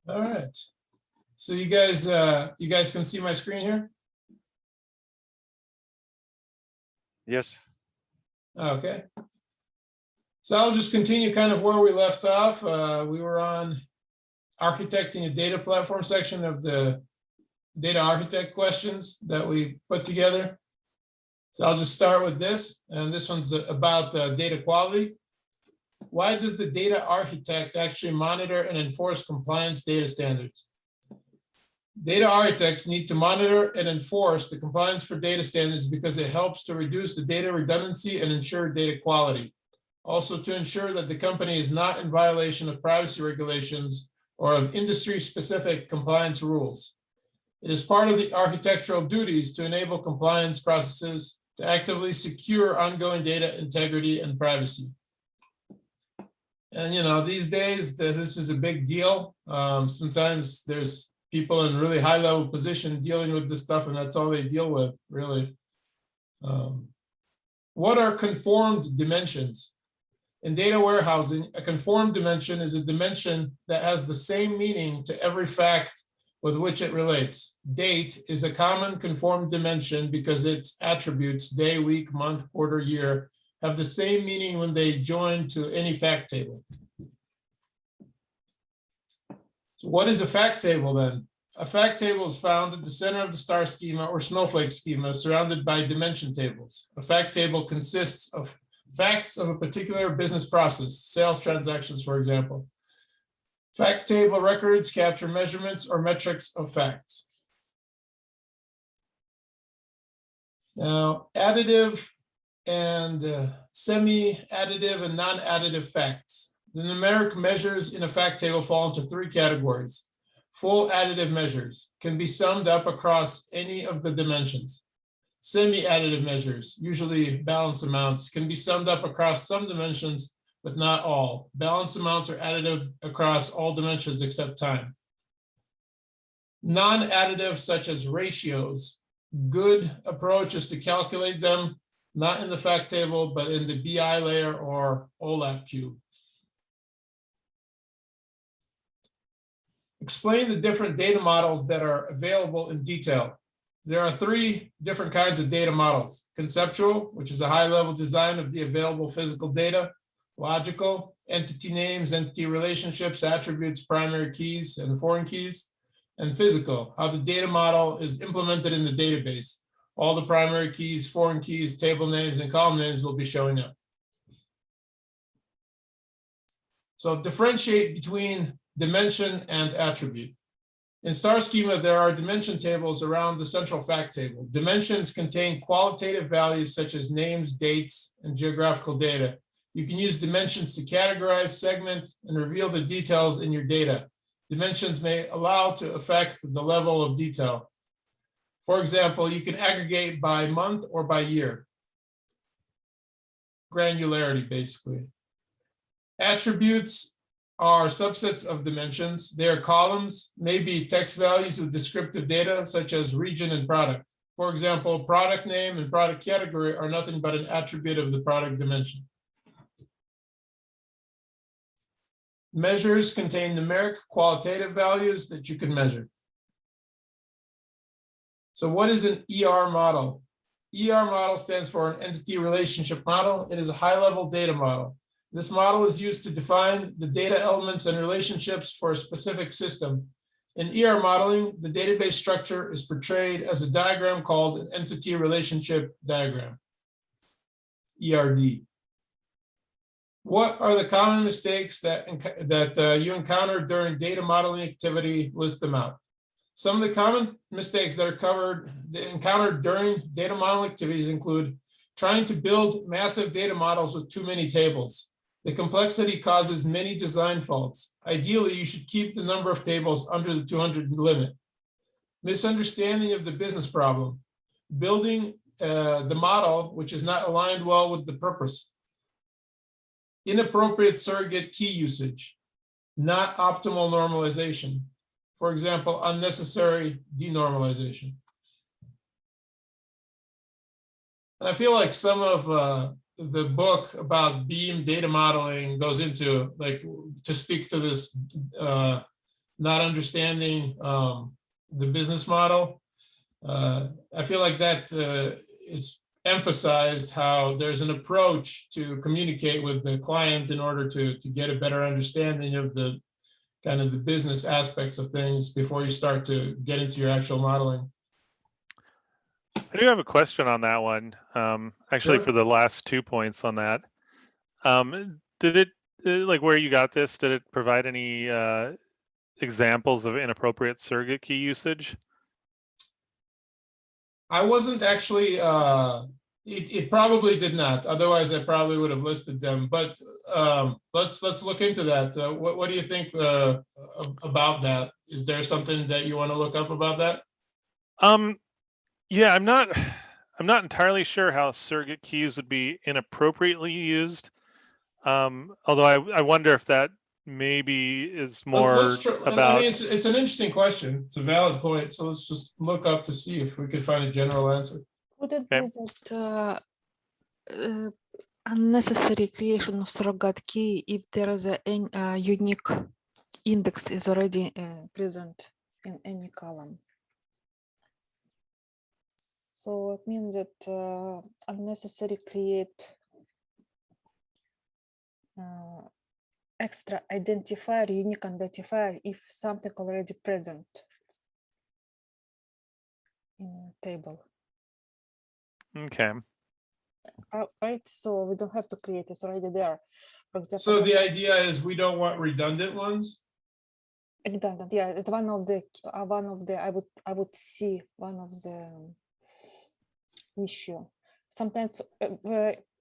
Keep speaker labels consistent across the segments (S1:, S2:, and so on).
S1: All right. So you guys can see my screen here?
S2: Yes.
S1: Okay. So I'll just continue kind of where we left off. We were on architecting a data platform section of the data architect questions that we put together. So I'll just start with this, and this one's about data quality. Why does the data architect actually monitor and enforce compliance data standards? Data architects need to monitor and enforce the compliance for data standards because it helps to reduce the data redundancy and ensure data quality. Also to ensure that the company is not in violation of privacy regulations or of industry-specific compliance rules. It is part of the architectural duties to enable compliance processes to actively secure ongoing data integrity and privacy. And these days, this is a big deal. Sometimes there's people in really high level position dealing with this stuff, and that's all they deal with, really. What are conformed dimensions? In data warehousing, a conformed dimension is a dimension that has the same meaning to every fact with which it relates. Date is a common conformed dimension because its attributes, day, week, month, quarter, year, have the same meaning when they join to any fact table. So what is a fact table then? A fact table is found at the center of the star schema or snowflake schema, surrounded by dimension tables. A fact table consists of facts of a particular business process, sales transactions, for example. Fact table records capture measurements or metrics of facts. Now, additive and semi-additive and non-additive facts. The numeric measures in a fact table fall into three categories. Full additive measures can be summed up across any of the dimensions. Semi-additive measures, usually balance amounts, can be summed up across some dimensions, but not all. Balance amounts are additive across all dimensions except time. Non-additive, such as ratios, good approach is to calculate them, not in the fact table, but in the BI layer or OLAP cube. Explain the different data models that are available in detail. There are three different kinds of data models. Conceptual, which is a high-level design of the available physical data. Logical, entity names, entity relationships, attributes, primary keys, and foreign keys. And physical, how the data model is implemented in the database. All the primary keys, foreign keys, table names, and column names will be showing up. So differentiate between dimension and attribute. In star schema, there are dimension tables around the central fact table. Dimensions contain qualitative values such as names, dates, and geographical data. You can use dimensions to categorize, segment, and reveal the details in your data. Dimensions may allow to affect the level of detail. For example, you can aggregate by month or by year. Granularity, basically. Attributes are subsets of dimensions. They are columns, maybe text values with descriptive data such as region and product. For example, product name and product category are nothing but an attribute of the product dimension. Measures contain numeric qualitative values that you can measure. So what is an ER model? ER model stands for an entity relationship model. It is a high-level data model. This model is used to define the data elements and relationships for a specific system. In ER modeling, the database structure is portrayed as a diagram called an entity relationship diagram, ERD. What are the common mistakes that you encounter during data modeling activity? List them out. Some of the common mistakes that are encountered during data modeling activities include trying to build massive data models with too many tables. The complexity causes many design faults. Ideally, you should keep the number of tables under the 200 limit. Misunderstanding of the business problem. Building the model, which is not aligned well with the purpose. Inappropriate surrogate key usage. Not optimal normalization. For example, unnecessary denormalization. And I feel like some of the book about BEAM data modeling goes into, like, to speak to this not understanding the business model. I feel like that is emphasized how there's an approach to communicate with the client in order to get a better understanding of the kind of the business aspects of things before you start to get into your actual modeling.
S2: I do have a question on that one. Actually,
S1: Sure.
S2: for the last 2 points on that, did it like where you got this? Did it provide any examples of inappropriate surrogate key usage?
S1: I wasn't actually, it probably did not. Otherwise, I probably would have listed them. But let's look into that. What do you think about that? Is there something that you want to look up about that?
S2: Yeah, I'm not entirely sure how surrogate keys would be inappropriately used. Although I wonder if that maybe is more
S1: Let's try. I
S2: about.
S1: mean, it's an interesting question. It's a valid point. So let's just look up to see if we could find a general answer.
S3: Would it
S2: Okay.
S3: be that unnecessary creation of surrogate key if there is a unique index is already present in any column? So it means that unnecessary create extra identifier, unique identifier if something already present in a table.
S2: Okay.
S3: Right, so we don't have to create, it's already there. For example,
S1: So the idea is we don't want redundant ones.
S3: redundant, yeah, it's one of the I would see one of the issue. Sometimes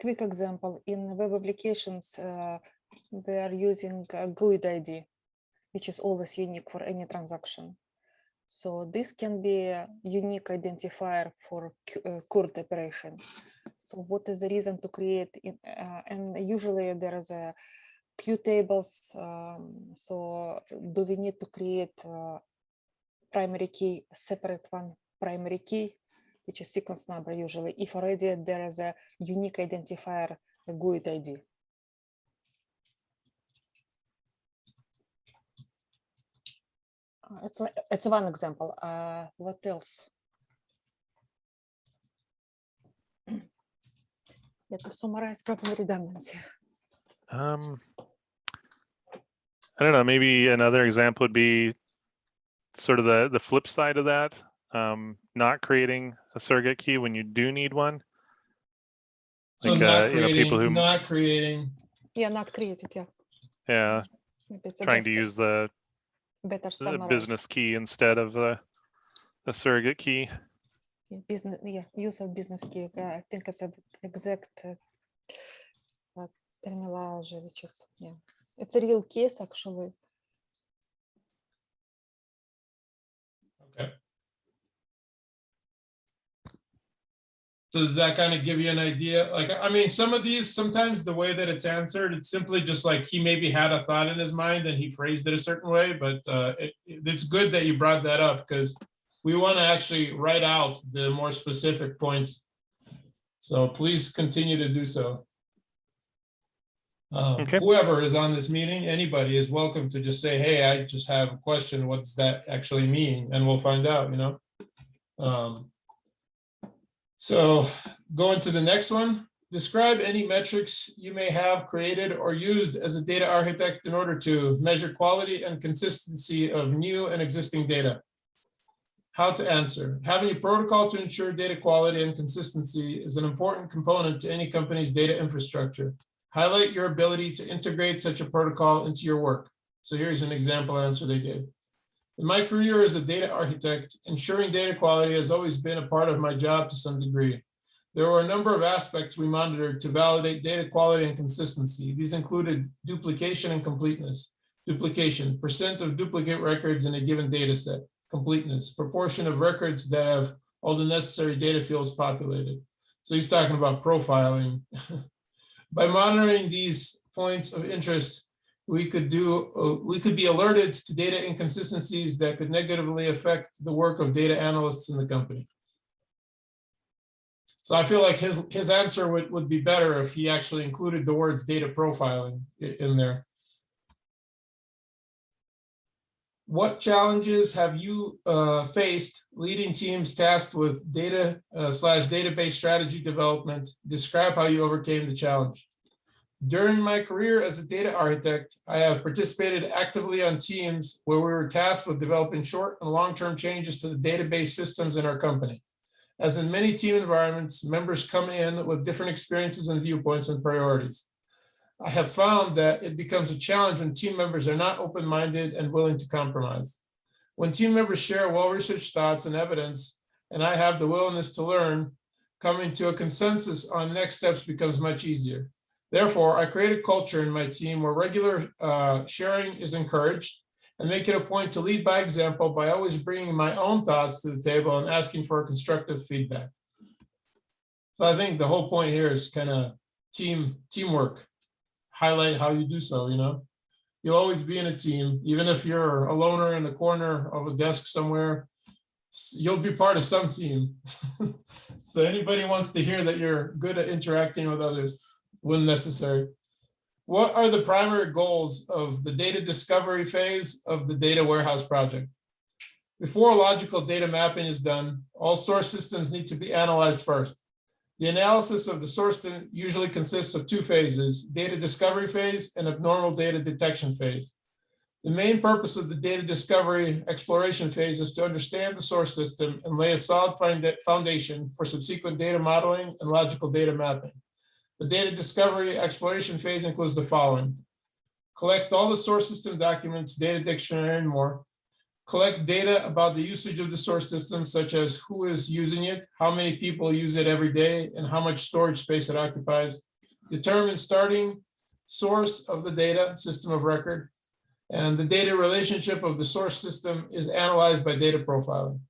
S3: quick example in web applications, they are using a GUID ID, which is always unique for any transaction. So this can be a unique identifier for CURT operation. So what is the reason to create it? And usually there is a Q tables. So do we need to create primary key, separate one primary key, which is sequence number usually, if already there is a unique identifier, a GUID ID. It's one example. What else? Yeah, to summarize probably redundancy.
S2: I don't know. Maybe another example would be sort of the flip side of that. Not creating a surrogate key when you do need one.
S1: So
S2: Like,
S1: not
S2: you know, people who
S1: not creating.
S3: Yeah, not created. Yeah.
S2: Yeah,
S3: Maybe it's
S2: trying to use the
S3: better summarize.
S2: business key instead of the surrogate key.
S3: Yeah, business, yeah, use of business key. I think it's an exact terminology, which is, yeah, it's a real case actually.
S1: Okay. So does that kind of give you an idea? Like, I mean, some of these, sometimes the way that it's answered, it's simply just like he maybe had a thought in his mind and he phrased it a certain way, but it's good that you brought that up because we want to actually write out the more specific points. So please continue to do so.
S2: Okay.
S1: Whoever is on this meeting, anybody is welcome to just say, hey, I just have a question. What does that actually mean? And we'll find out, you know. So going to the next one, describe any metrics you may have created or used as a data architect in order to measure quality and consistency of new and existing data. How to answer. Having a protocol to ensure data quality and consistency is an important component to any company's data infrastructure. Highlight your ability to integrate such a protocol into your work. So here's an example answer they gave. In my career as a data architect, ensuring data quality has always been a part of my job to some degree. There were a number of aspects we monitored to validate data quality and consistency. These included duplication and completeness. Duplication, percent of duplicate records in a given data set. Completeness, proportion of records that have all the necessary data fields populated. So he's talking about profiling. By monitoring these points of interest, we could be alerted to data inconsistencies that could negatively affect the work of data analysts in the company. So I feel like his answer would be better if he actually included the words data profiling in there. What challenges have you faced leading teams tasked with data / database strategy development? Describe how you overcame the challenge. During my career as a data architect, I have participated actively on teams where we were tasked with developing short and long-term changes to the database systems in our company. As in many team environments, members come in with different experiences and viewpoints and priorities. I have found that it becomes a challenge when team members are not open-minded and willing to compromise. When team members share well-researched thoughts and evidence, and I have the willingness to learn, coming to a consensus on next steps becomes much easier. Therefore, I create a culture in my team where regular sharing is encouraged, and make it a point to lead by example by always bringing my own thoughts to the table and asking for constructive feedback. So I think the whole point here is kind of teamwork. Highlight how you do so, you know. You'll always be in a team, even if you're a loner in the corner of a desk somewhere, you'll be part of some team. So anybody wants to hear that you're good at interacting with others, when necessary. What are the primary goals of the data discovery phase of the data warehouse project? Before logical data mapping is done, all source systems need to be analyzed first. The analysis of the source usually consists of two phases, data discovery phase and abnormal data detection phase. The main purpose of the data discovery exploration phase is to understand the source system and lay a solid foundation for subsequent data modeling and logical data mapping. The data discovery exploration phase includes the following: collect all the source system documents, data dictionary, and more. Collect data about the usage of the source system, such as who is using it, how many people use it every day, and how much storage space it occupies. Determine starting source of the data, system of record, and the data relationship of the source system is analyzed by data profiling.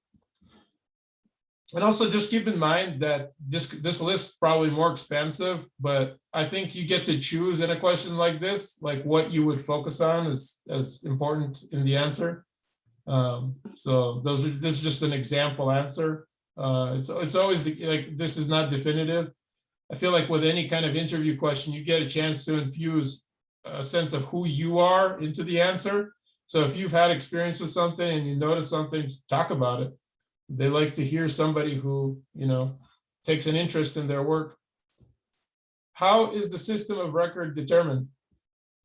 S1: And also just keep in mind that this list is probably more expansive, but I think you get to choose in a question like this, like what you would focus on is as important in the answer. So this is just an example answer. It's always like, this is not definitive. I feel like with any kind of interview question, you get a chance to infuse a sense of who you are into the answer. So if you've had experience with something and you notice something, talk about it. They like to hear somebody who, you know, takes an interest in their work. How is the system of record determined?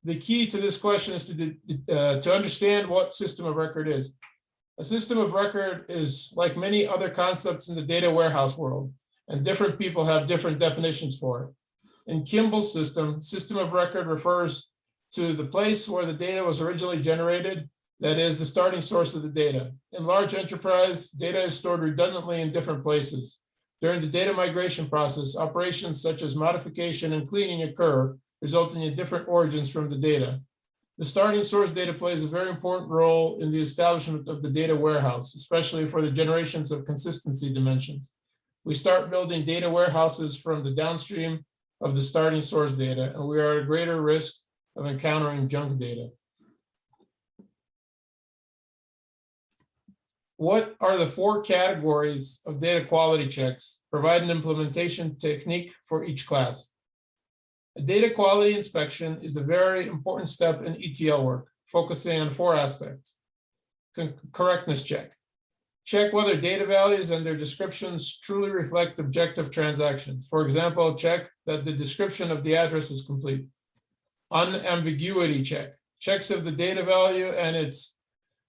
S1: The key to this question is to understand what system of record is. A system of record is like many other concepts in the data warehouse world, and different people have different definitions for it. In Kimball's system of record refers to the place where the data was originally generated, that is the starting source of the data. In large enterprise, data is stored redundantly in different places. During the data migration process, operations such as modification and cleaning occur, resulting in different origins from the data. The starting source data plays a very important role in the establishment of the data warehouse, especially for the generations of consistency dimensions. We start building data warehouses from the downstream of the starting source data, and we are at a greater risk of encountering junk data. What are the 4 categories of data quality checks? Provide an implementation technique for each class. A data quality inspection is a very important step in ETL work, focusing on 4 aspects. Correctness check. Check whether data values and their descriptions truly reflect objective transactions. For example, check that the description of the address is complete. Unambiguity check. Checks if the data value and its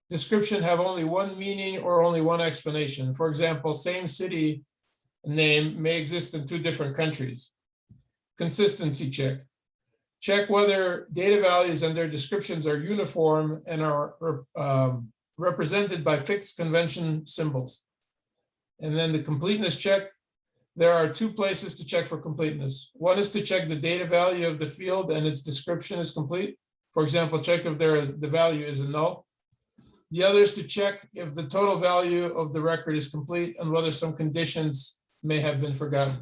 S1: description have only one meaning or only one explanation. For example, same city name may exist in 2 different countries. Consistency check. Check whether data values and their descriptions are uniform and are represented by fixed convention symbols. And then the completeness check. There are 2 places to check for completeness. One is to check the data value of the field and its description is complete. For example, check if the value is a null. The other is to check if the total value of the record is complete and whether some conditions may have been forgotten.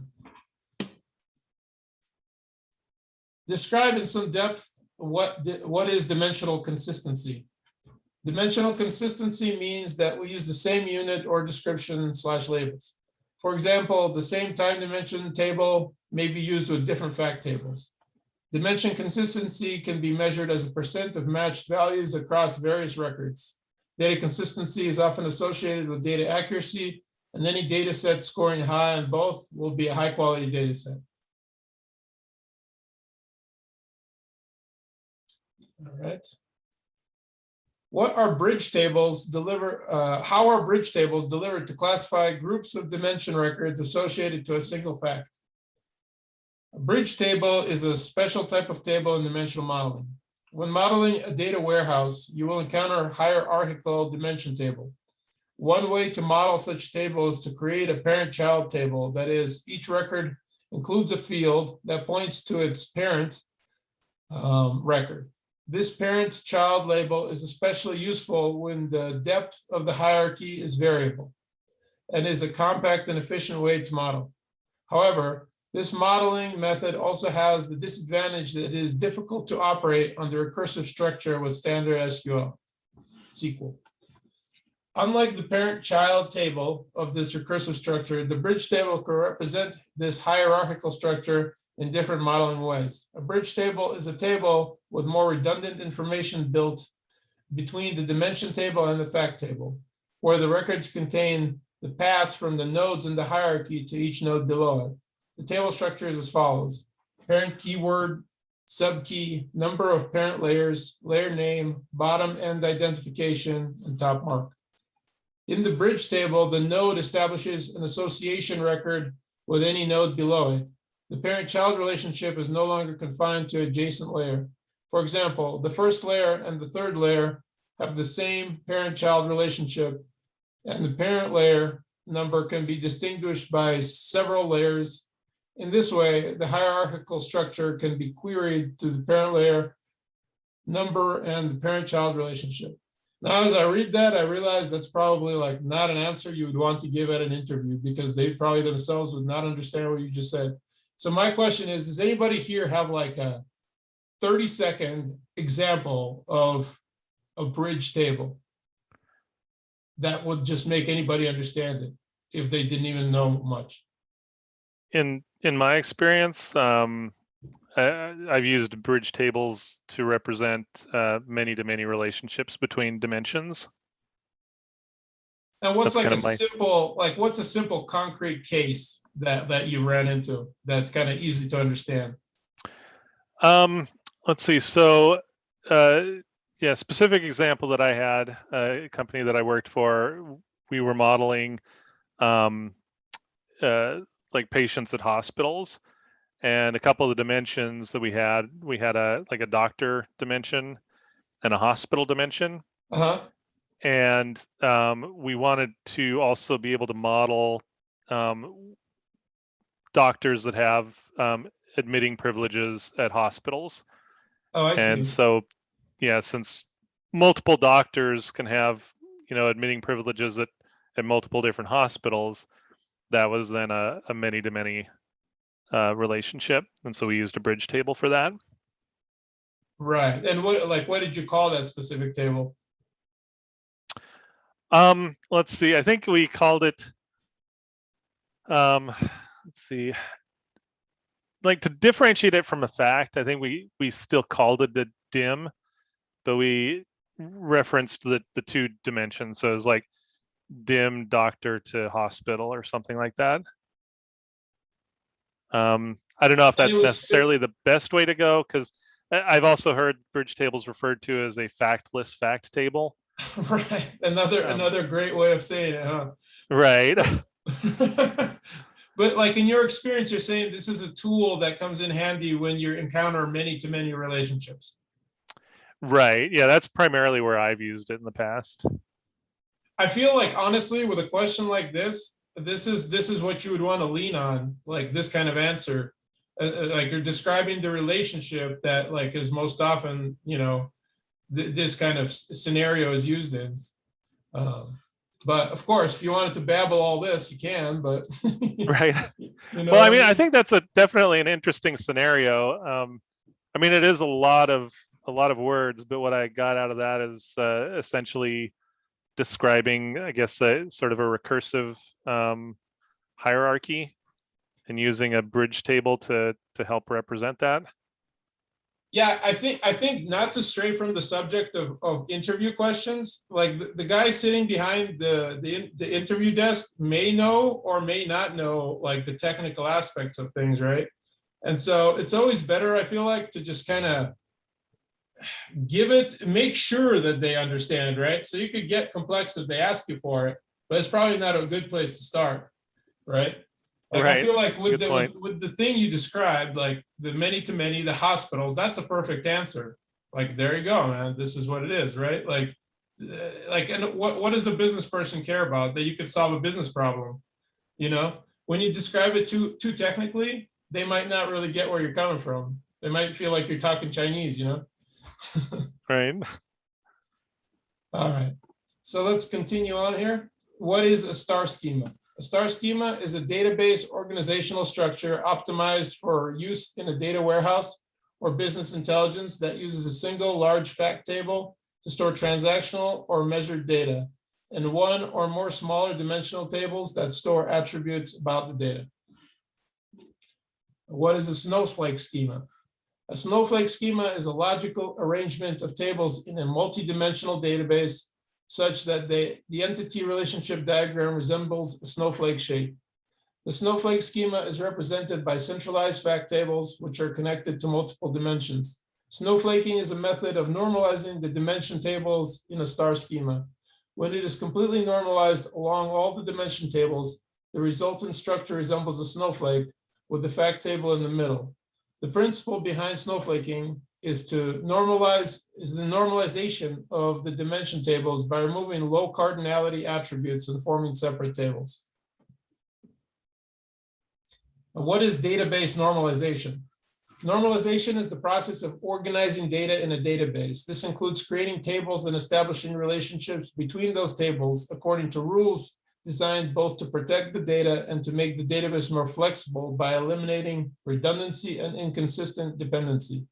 S1: Describe in some depth what is dimensional consistency. Dimensional consistency means that we use the same unit or description / labels. For example, the same time dimension table may be used with different fact tables. Dimension consistency can be measured as a % of matched values across various records. Data consistency is often associated with data accuracy, and any data set scoring high on both will be a high quality data set. All right. What are bridge tables how are bridge tables delivered to classify groups of dimension records associated to a single fact? A bridge table is a special type of table in dimensional modeling. When modeling a data warehouse, you will encounter a hierarchical dimension table. One way to model such a table is to create a parent-child table. That is, each record includes a field that points to its parent record. This parent-child label is especially useful when the depth of the hierarchy is variable and is a compact and efficient way to model. However, this modeling method also has the disadvantage that it is difficult to operate under recursive structure with standard SQL. Unlike the parent-child table of this recursive structure, the bridge table can represent this hierarchical structure in different modeling ways. A bridge table is a table with more redundant information built between the dimension table and the fact table, where the records contain the paths from the nodes in the hierarchy to each node below it. The table structure is as follows: parent keyword, subkey, number of parent layers, layer name, bottom end identification, and top mark. In the bridge table, the node establishes an association record with any node below it. The parent-child relationship is no longer confined to adjacent layer. For example, the first layer and the third layer have the same parent-child relationship, and the parent layer number can be distinguished by several layers. In this way, the hierarchical structure can be queried to the parent layer number and the parent-child relationship. Now, as I read that, I realize that's probably like not an answer you would want to give at an interview, because they probably themselves would not understand what you just said. So my question is, does anybody here have like a 30-second example of a bridge table that would just make anybody understand it if they didn't even know much?
S2: In my experience, I've used bridge tables to represent many-to-many relationships between dimensions.
S1: And what's
S2: That's
S1: like
S2: kind
S1: a
S2: of my-
S1: simple, like what's a simple concrete case that you ran into that's kind of easy to understand?
S2: Let's see. So, yeah, specific example that I had, a company that I worked for, we were modeling like patients at hospitals, and a couple of the dimensions that we had a like a doctor dimension and a hospital dimension.
S1: Uh-huh.
S2: And we wanted to also be able to model doctors that have admitting privileges at hospitals.
S1: Oh, I
S2: And
S1: see.
S2: so, yeah, since multiple doctors can have, admitting privileges at multiple different hospitals, that was then a many-to-many relationship. And so we used a bridge table for that.
S1: Right. And what did you call that specific table?
S2: Let's see. I think we called it, let's see, like to differentiate it from a fact, I think we still called it the dim, but we referenced the two dimensions. So it was like dim doctor to hospital or something like that. I don't know if
S1: And it
S2: that's
S1: was-
S2: necessarily the best way to go, because I've also heard bridge tables referred to as a factless fact table.
S1: Right. Another great way of saying it, huh?
S2: Right.
S1: But like in your experience, you're saying this is a tool that comes in handy when you encounter many-to-many relationships.
S2: Right. Yeah, that's primarily where I've used it in the past.
S1: I feel like honestly, with a question like this is what you would want to lean on, like this kind of answer. Like you're describing the relationship that like is most often, this kind of scenario is used in. But of course, if you wanted to babble all this, you can, but
S2: Right.
S1: Well,
S2: I mean, I think that's definitely an interesting scenario. I mean, it is a lot of words, but what I got out of that is essentially describing, I guess, sort of a recursive hierarchy, and using a bridge table to help represent that.
S1: Yeah, I think not to stray from the subject of interview questions, like the guy sitting behind the interview desk may know or may not know like the technical aspects of things, right? And so it's always better, I feel like, to just kind of make sure that they understand, right? So you could get complex if they ask you for it, but it's probably not a good place to start, right? Like I
S2: Right.
S1: feel like with
S2: Good point.
S1: with the thing you described, like the many-to-many, the hospitals, that's a perfect answer. Like, there you go, man. This is what it is, right? Like, and what does a business person care about? That you could solve a business problem, you know? When you describe it too technically, they might not really get where you're coming from. They might feel like you're talking Chinese, you know?
S2: Right.
S1: All right, so let's continue on here. What is a star schema? A star schema is a database organizational structure optimized for use in a data warehouse or business intelligence that uses a single large fact table to store transactional or measured data, and one or more smaller dimensional tables that store attributes about the data. What is a snowflake schema? A snowflake schema is a logical arrangement of tables in a multi-dimensional database such that the entity relationship diagram resembles a snowflake shape. The snowflake schema is represented by centralized fact tables, which are connected to multiple dimensions. Snowflaking is a method of normalizing the dimension tables in a star schema. When it is completely normalized along all the dimension tables, the resultant structure resembles a snowflake with the fact table in the middle. The principle behind snowflaking is the normalization of the dimension tables by removing low cardinality attributes and forming separate tables. And what is database normalization? Normalization is the process of organizing data in a database. This includes creating tables and establishing relationships between those tables according to rules designed both to protect the data and to make the database more flexible by eliminating redundancy and inconsistent dependency.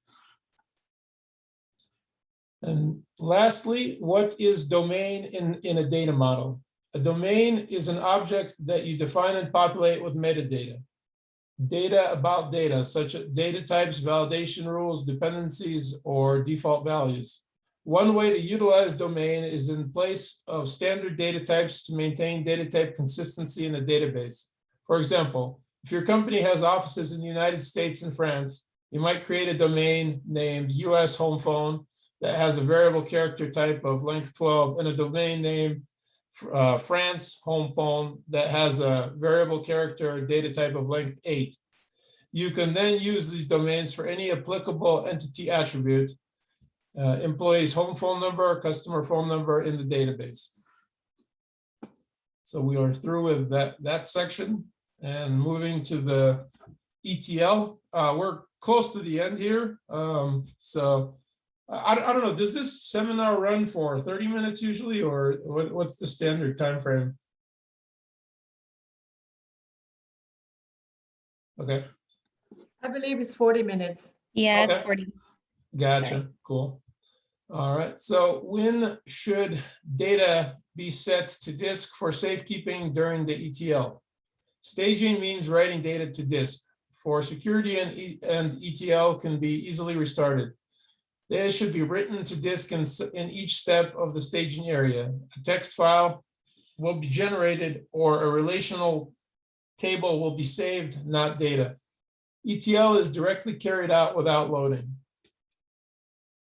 S1: And lastly, what is domain in a data model? A domain is an object that you define and populate with metadata. Data about data, such as data types, validation rules, dependencies, or default values. One way to utilize domain is in place of standard data types to maintain data type consistency in a database. For example, if your company has offices in the United States and France, you might create a domain named US home phone that has a variable character type of length 12 and a domain name France home phone that has a variable character data type of length 8. You can then use these domains for any applicable entity attribute, employee's home phone number, customer phone number in the database. So we are through with that section and moving to the ETL. We're close to the end here. So I don't know, does this seminar run for 30 minutes usually, or what's the standard time frame? Okay.
S4: I believe it's 40 minutes.
S3: Yeah, it's
S1: Okay.
S3: 40.
S1: Gotcha.
S3: Sorry.
S1: Cool. All right. So when should data be set to disk for safekeeping during the ETL? Staging means writing data to disk. For security and ETL can be easily restarted. Data should be written to disk in each step of the staging area. A text file will be generated or a relational table will be saved, not data. ETL is directly carried out without loading.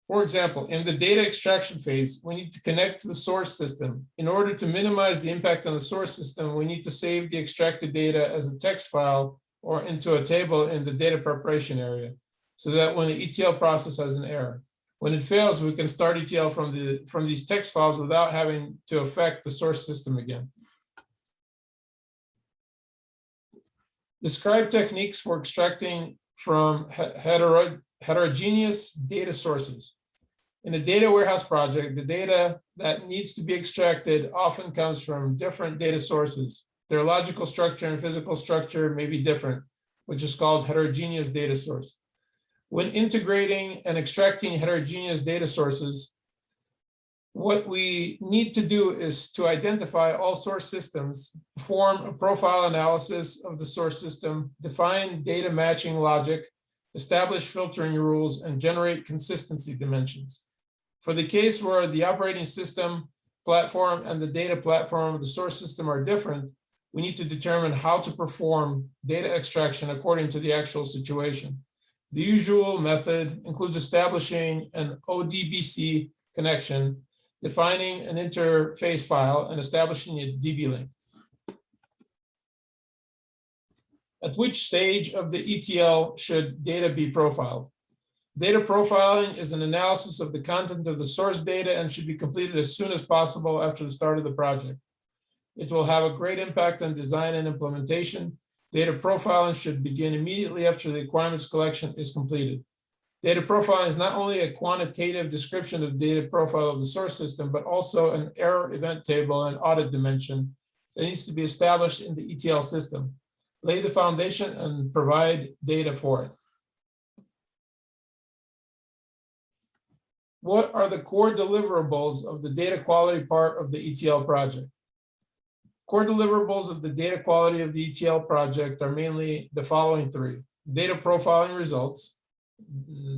S1: For example, in the data extraction phase, we need to connect to the source system. In order to minimize the impact on the source system, we need to save the extracted data as a text file or into a table in the data preparation area, so that when the ETL process has an error. When it fails, we can start ETL from these text files without having to affect the source system again. Describe techniques for extracting from heterogeneous data sources. In a data warehouse project, the data that needs to be extracted often comes from different data sources. Their logical structure and physical structure may be different, which is called heterogeneous data source. When integrating and extracting heterogeneous data sources, what we need to do is to identify all source systems, perform a profile analysis of the source system, define data matching logic, establish filtering rules, and generate consistency dimensions. For the case where the operating system platform and the data platform of the source system are different, we need to determine how to perform data extraction according to the actual situation. The usual method includes establishing an ODBC connection, defining an interface file, and establishing a DB link. At which stage of the ETL should data be profiled? Data profiling is an analysis of the content of the source data and should be completed as soon as possible after the start of the project. It will have a great impact on design and implementation. Data profiling should begin immediately after the requirements collection is completed. Data profiling is not only a quantitative description of data profile of the source system, but also an error event table and audit dimension that needs to be established in the ETL system. Lay the foundation and provide data for it. What are the core deliverables of the data quality part of the ETL project? Core deliverables of the data quality of the ETL project are mainly the following three. Data profiling results.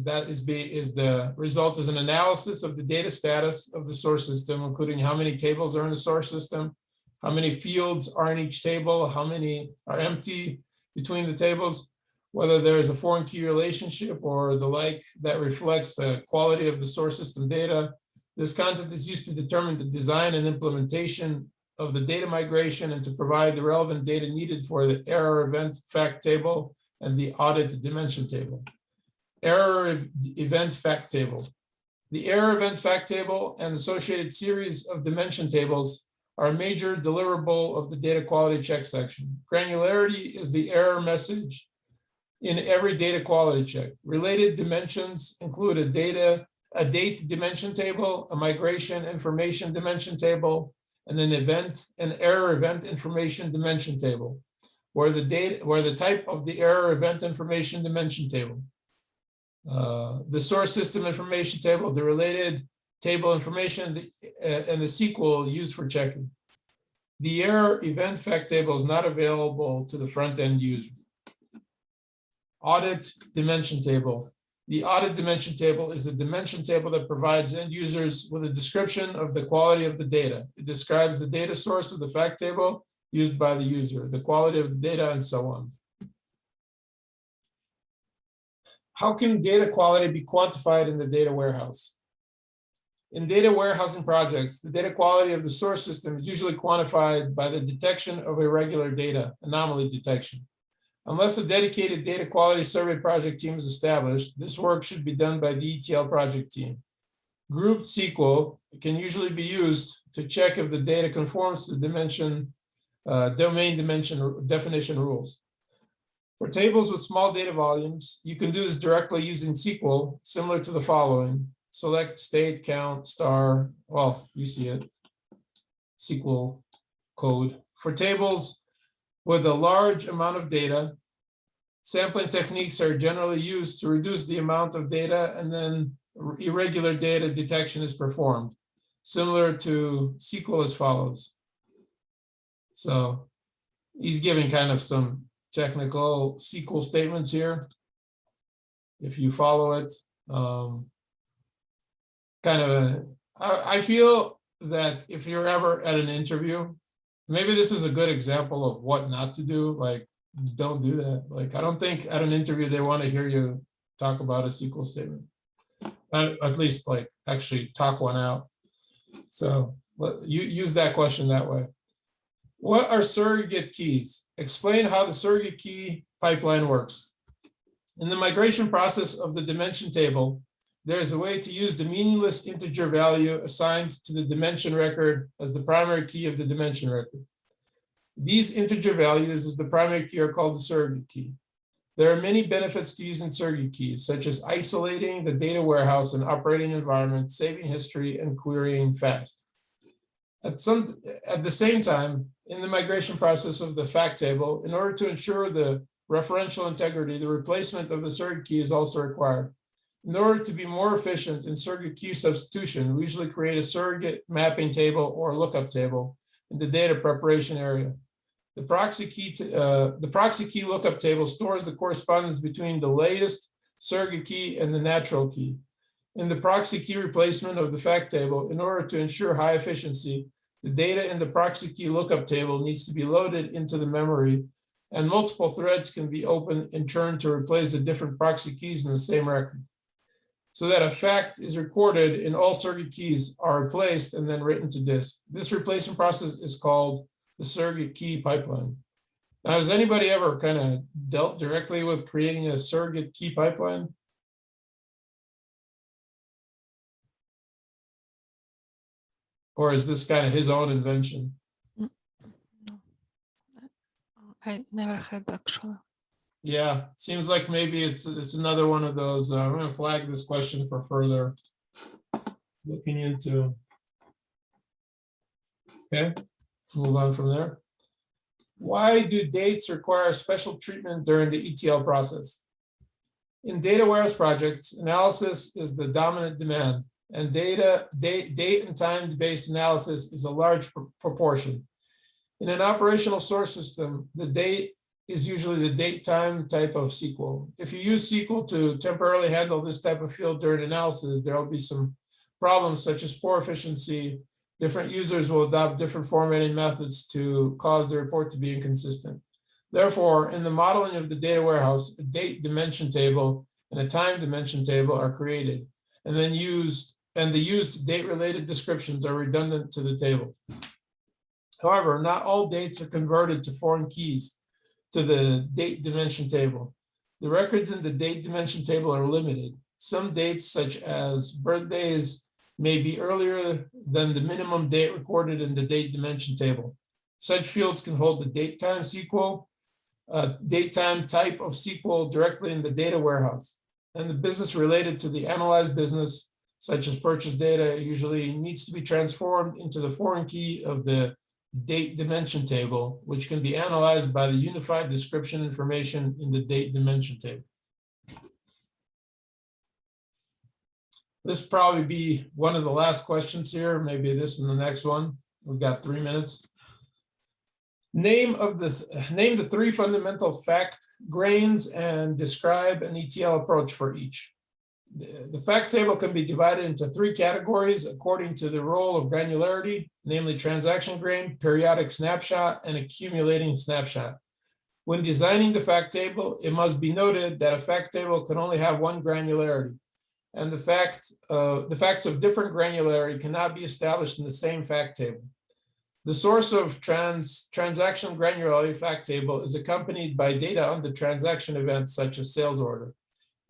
S1: That is the result is an analysis of the data status of the source system, including how many tables are in the source system, how many fields are in each table, how many are empty between the tables, whether there is a foreign key relationship or the like that reflects the quality of the source system data. This content is used to determine the design and implementation of the data migration and to provide the relevant data needed for the error event fact table and the audit dimension table. Error event fact table. The error event fact table and associated series of dimension tables are a major deliverable of the data quality check section. Granularity is the error message in every data quality check. Related dimensions include a date dimension table, a migration information dimension table, and an error event information dimension table, where the type of the error event information dimension table. The source system information table, the related table information, and the SQL used for checking. The error event fact table is not available to the front-end user. Audit dimension table. The audit dimension table is the dimension table that provides end users with a description of the quality of the data. It describes the data source of the fact table used by the user, the quality of the data, and so on. How can data quality be quantified in the data warehouse? In data warehousing projects, the data quality of the source system is usually quantified by the detection of irregular data, anomaly detection. Unless a dedicated data quality survey project team is established, this work should be done by the ETL project team. Grouped SQL can usually be used to check if the data conforms to the domain dimension definition rules. For tables with small data volumes, you can do this directly using SQL, similar to the following. Select state, count, star, well, you see it, SQL code. For tables with a large amount of data, sampling techniques are generally used to reduce the amount of data, and then irregular data detection is performed, similar to SQL as follows. So he's giving kind of some technical SQL statements here. If you follow it, I feel that if you're ever at an interview, maybe this is a good example of what not to do. Like, don't do that. Like, I don't think at an interview they want to hear you talk about a SQL statement. At least, like, actually talk one out. So you use that question that way. What are surrogate keys? Explain how the surrogate key pipeline works. In the migration process of the dimension table, there is a way to use the meaningless integer value assigned to the dimension record as the primary key of the dimension record. These integer values as the primary key are called the surrogate key. There are many benefits to using surrogate keys, such as isolating the data warehouse and operating environment, saving history, and querying fast. At the same time, in the migration process of the fact table, in order to ensure the referential integrity, the replacement of the surrogate key is also required. In order to be more efficient in surrogate key substitution, we usually create a surrogate mapping table or lookup table in the data preparation area. The proxy key lookup table stores the correspondence between the latest surrogate key, and the natural key. In the proxy key replacement of the fact table, in order to ensure high efficiency, the data in the proxy key lookup table needs to be loaded into the memory, and multiple threads can be opened in turn to replace the different proxy keys in the same record, so that a fact is recorded and all surrogate keys are replaced and then written to disk. This replacement process is called the surrogate key pipeline. Now, has anybody ever kind of dealt directly with creating a surrogate key pipeline? Or is this kind of his own invention?
S5: No, I never had actually.
S1: Yeah, seems like maybe it's another one of those. I'm going to flag this question for further looking into. Okay, move on from there. Why do dates require special treatment during the ETL process? In data warehouse projects, analysis is the dominant demand, and date and time-based analysis is a large proportion. In an operational source system, the date is usually the date time type of SQL. If you use SQL to temporarily handle this type of field during analysis, there will be some problems such as poor efficiency. Different users will adopt different formatting methods to cause the report to be inconsistent. Therefore, in the modeling of the data warehouse, a date dimension table and a time dimension table are created, and then the used date-related descriptions are redundant to the table. However, not all dates are converted to foreign keys to the date dimension table. The records in the date dimension table are limited. Some dates, such as birthdays, may be earlier than the minimum date recorded in the date dimension table. Such fields can hold the datetime SQL, datetime type of SQL directly in the data warehouse. And the business related to the analyzed business, such as purchase data, usually needs to be transformed into the foreign key of the date dimension table, which can be analyzed by the unified description information in the date dimension table. This probably be one of the last questions here, maybe this and the next one. We've got 3 minutes. Name the 3 fundamental fact grains and describe an ETL approach for each. The fact table can be divided into 3 categories according to the role of granularity, namely transaction grain, periodic snapshot, and accumulating snapshot. When designing the fact table, it must be noted that a fact table can only have one granularity, and the facts of different granularity cannot be established in the same fact table. The source of transaction granularity fact table is accompanied by data on the transaction events such as sales order.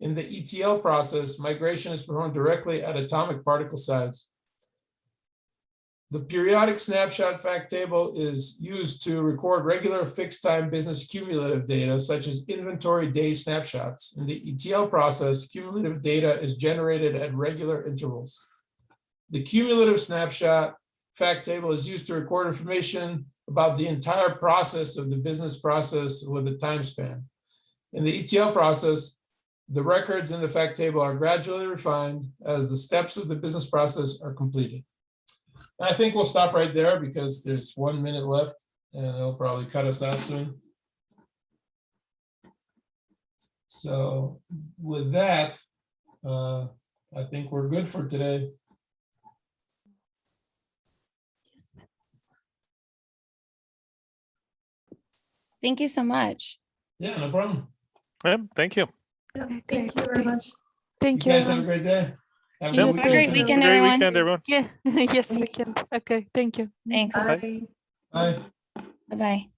S1: In the ETL process, migration is performed directly at atomic particle size. The periodic snapshot fact table is used to record regular fixed time business cumulative data, such as inventory day snapshots. In the ETL process, cumulative data is generated at regular intervals. The cumulative snapshot fact table is used to record information about the entire process of the business process with a time span. In the ETL process, the records in the fact table are gradually refined as the steps of the business process are completed. And I think we'll stop right there because there's 1 minute left and it'll probably cut us out soon. So with that, I think we're good for today.
S6: Thank you so much.
S1: Yeah, no problem.
S2: Yeah, thank you.
S4: Yeah, thank you very much.
S5: Thank
S1: You
S5: you.
S1: guys have a great day. Have a
S5: You
S1: good
S5: too.
S6: Great
S1: weekend.
S6: weekend,
S2: Great
S6: everyone.
S2: weekend, everyone.
S5: Yeah, yes, we can. Okay, thank you.
S6: Thanks.
S2: Bye.
S4: Bye.
S1: Bye.
S6: Bye-bye.